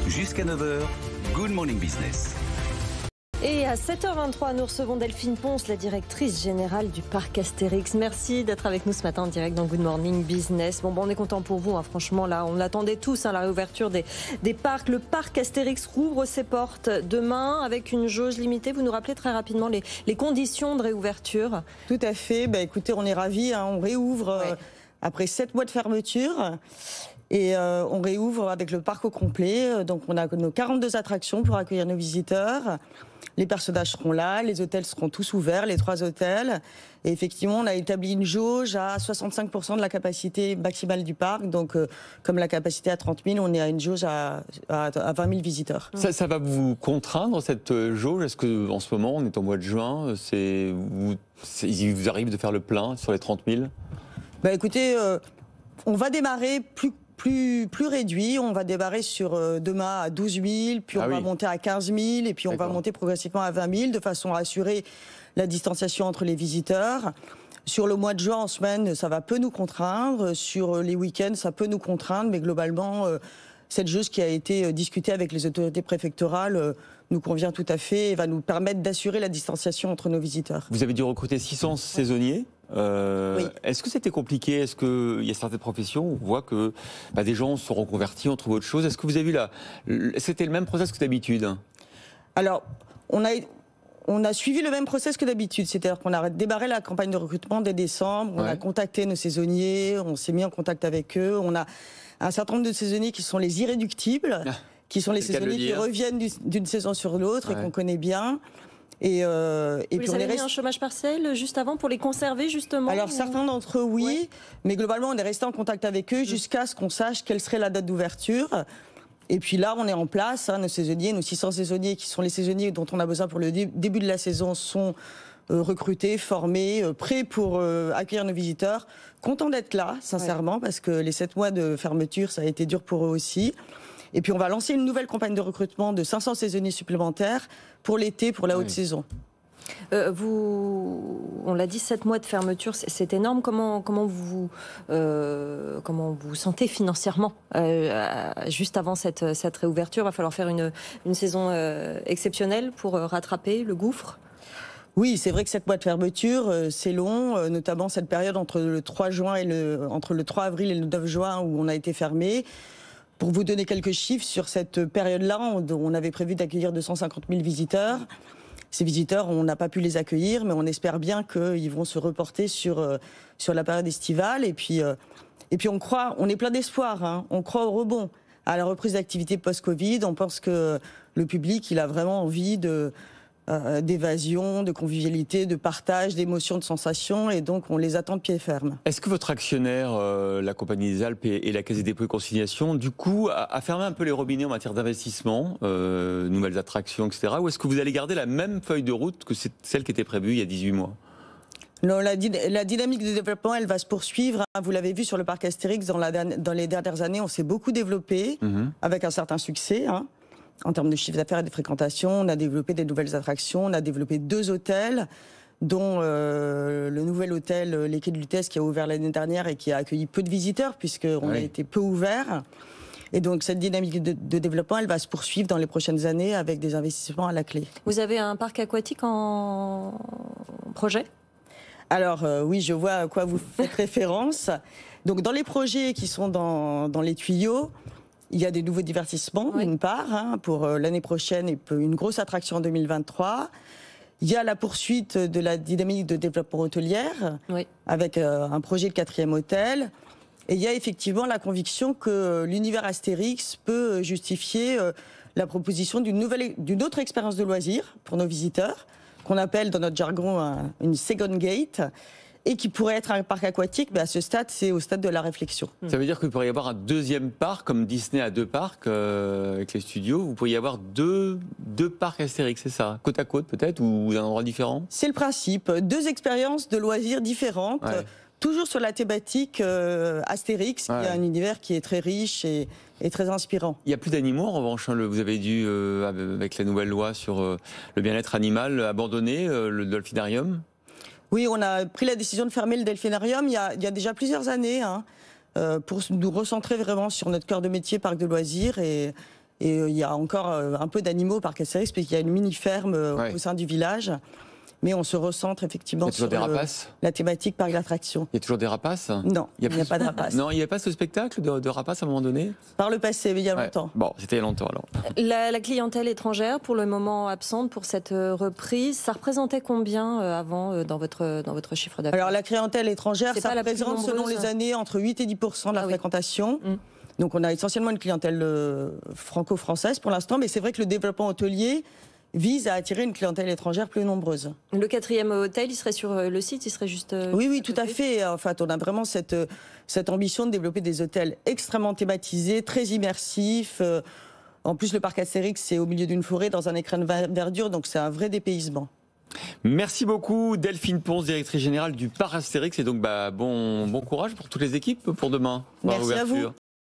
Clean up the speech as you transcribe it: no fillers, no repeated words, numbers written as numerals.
Jusqu'à 9h, Good Morning Business. Et à 7h23, nous recevons Delphine Ponce, la directrice générale du parc Astérix. Merci d'être avec nous ce matin en direct dans Good Morning Business. Bon, on est content pour vous, franchement, là, on attendait tous la réouverture des parcs. Le parc Astérix rouvre ses portes demain avec une jauge limitée. Vous nous rappelez très rapidement les conditions de réouverture? Tout à fait. Écoutez, on est ravis. On réouvre après 7 mois de fermeture. Et on réouvre avec le parc au complet. Donc on a nos 42 attractions pour accueillir nos visiteurs. Les personnages seront là, les hôtels seront tous ouverts, les 3 hôtels. Et effectivement, on a établi une jauge à 65% de la capacité maximale du parc. Donc, comme la capacité à 30 000, on est à une jauge à 20 000 visiteurs. Ça va vous contraindre, cette jauge? Est-ce qu'en ce moment, on est au mois de juin, il vous arrive de faire le plein sur les 30 000? Écoutez, on va démarrer plus réduit. On va démarrer sur demain à 12 000, puis on va monter à 15 000, et puis on va monter progressivement à 20 000, de façon à assurer la distanciation entre les visiteurs. Sur le mois de juin, en semaine, ça va peu nous contraindre. Sur les week-ends, ça peut nous contraindre, mais globalement, cette jauge qui a été discutée avec les autorités préfectorales nous convient tout à fait et va nous permettre d'assurer la distanciation entre nos visiteurs. Vous avez dû recruter 600 saisonniers. Oui. Est-ce que c'était compliqué? Est-ce qu'il y a certaines professions où on voit que des gens se sont reconvertis, on trouve autre chose? Est-ce que vous avez vu c'était le même process que d'habitude? Alors, on a suivi le même process que d'habitude, c'est-à-dire qu'on a démarré la campagne de recrutement dès décembre, on a contacté nos saisonniers, on s'est mis en contact avec eux, on a un certain nombre de saisonniers qui sont les irréductibles, qui sont les saisonniers qui reviennent d'une saison sur l'autre et qu'on connaît bien. Et puis vous avez mis un chômage partiel juste avant pour les conserver justement? Alors certains d'entre eux oui, mais globalement on est resté en contact avec eux jusqu'à ce qu'on sache quelle serait la date d'ouverture. Et puis là on est en place, nos saisonniers, nos 600 saisonniers qui sont les saisonniers dont on a besoin pour le début de la saison sont recrutés, formés, prêts pour accueillir nos visiteurs. Contents d'être là, sincèrement, parce que les 7 mois de fermeture ça a été dur pour eux aussi. Et puis on va lancer une nouvelle campagne de recrutement de 500 saisonniers supplémentaires pour l'été, pour la haute saison. On l'a dit, 7 mois de fermeture, c'est énorme. Comment vous sentez financièrement juste avant cette réouverture? Il va falloir faire une saison exceptionnelle pour rattraper le gouffre? Oui, c'est vrai que 7 mois de fermeture, c'est long, notamment cette période entre le 3 avril et le 9 juin où on a été fermé. Pour vous donner quelques chiffres, sur cette période-là, on avait prévu d'accueillir 250 000 visiteurs. Ces visiteurs, on n'a pas pu les accueillir, mais on espère bien qu'ils vont se reporter sur la période estivale. Et puis on est plein d'espoir, on croit au rebond, à la reprise d'activité post-Covid. On pense que le public, il a vraiment envie d'évasion, de convivialité, de partage, d'émotions, de sensations, et donc on les attend de pied ferme. Est-ce que votre actionnaire, la Compagnie des Alpes et la Caisse des dépôts et consignations, du coup, a fermé un peu les robinets en matière d'investissement, nouvelles attractions, etc. Ou est-ce que vous allez garder la même feuille de route que celle qui était prévue il y a 18 mois? Non, la dynamique de développement, elle va se poursuivre. Vous l'avez vu sur le parc Astérix, dans les dernières années, on s'est beaucoup développé, avec un certain succès, en termes de chiffre d'affaires et de fréquentation. On a développé des nouvelles attractions, on a développé 2 hôtels, dont le nouvel hôtel Les Quais de Lutèce qui a ouvert l'année dernière et qui a accueilli peu de visiteurs puisqu'on a été peu ouvert. Et donc cette dynamique de développement, elle va se poursuivre dans les prochaines années avec des investissements à la clé. Vous avez un parc aquatique en projet? Alors oui, je vois à quoi vous faites référence. Donc dans les projets qui sont dans les tuyaux, il y a des nouveaux divertissements, d'une part, pour l'année prochaine et une grosse attraction en 2023. Il y a la poursuite de la dynamique de développement hôtelière, avec un projet de 4e hôtel. Et il y a effectivement la conviction que l'univers Astérix peut justifier la proposition d'une autre expérience de loisir pour nos visiteurs, qu'on appelle dans notre jargon une second gate, et qui pourrait être un parc aquatique, mais à ce stade, c'est au stade de la réflexion. Ça veut dire qu'il pourrait y avoir un 2e parc, comme Disney a 2 parcs avec les studios. Vous pourriez y avoir deux parcs Astérix, c'est ça? Côte à côte peut-être, ou d'un endroit différent? C'est le principe. 2 expériences de loisirs différentes, toujours sur la thématique Astérix, qui est un univers qui est très riche et très inspirant. Il n'y a plus d'animaux en revanche. Vous avez dû, avec la nouvelle loi sur le bien-être animal, abandonner le dolphinarium? Oui, on a pris la décision de fermer le delphinarium il y a déjà plusieurs années, pour nous recentrer vraiment sur notre cœur de métier, parc de loisirs, et Et il y a encore un peu d'animaux au parc Astérix, puisqu'il y a une mini-ferme au sein du village. Mais on se recentre effectivement sur la thématique parc d'attractions. Il y a toujours des rapaces? Non, il n'y a pas de rapaces. Non, il n'y avait pas ce spectacle de rapaces à un moment donné? Par le passé, mais il y a longtemps. Bon, c'était il y a longtemps alors. La clientèle étrangère, pour le moment absente pour cette reprise, ça représentait combien avant dans votre chiffre d'affaires? Alors la clientèle étrangère, ça représente selon les années entre 8 et 10% de la fréquentation. Donc on a essentiellement une clientèle franco-française pour l'instant, mais c'est vrai que le développement hôtelier vise à attirer une clientèle étrangère plus nombreuse. Le 4e hôtel, il serait sur le site, il serait juste... Oui, tout à fait. En fait, on a vraiment cette ambition de développer des hôtels extrêmement thématisés, très immersifs. En plus, le parc Astérix, c'est au milieu d'une forêt, dans un écrin de verdure, donc c'est un vrai dépaysement. Merci beaucoup Delphine Ponce, directrice générale du parc Astérix. Et donc bon courage pour toutes les équipes pour demain. Merci à vous.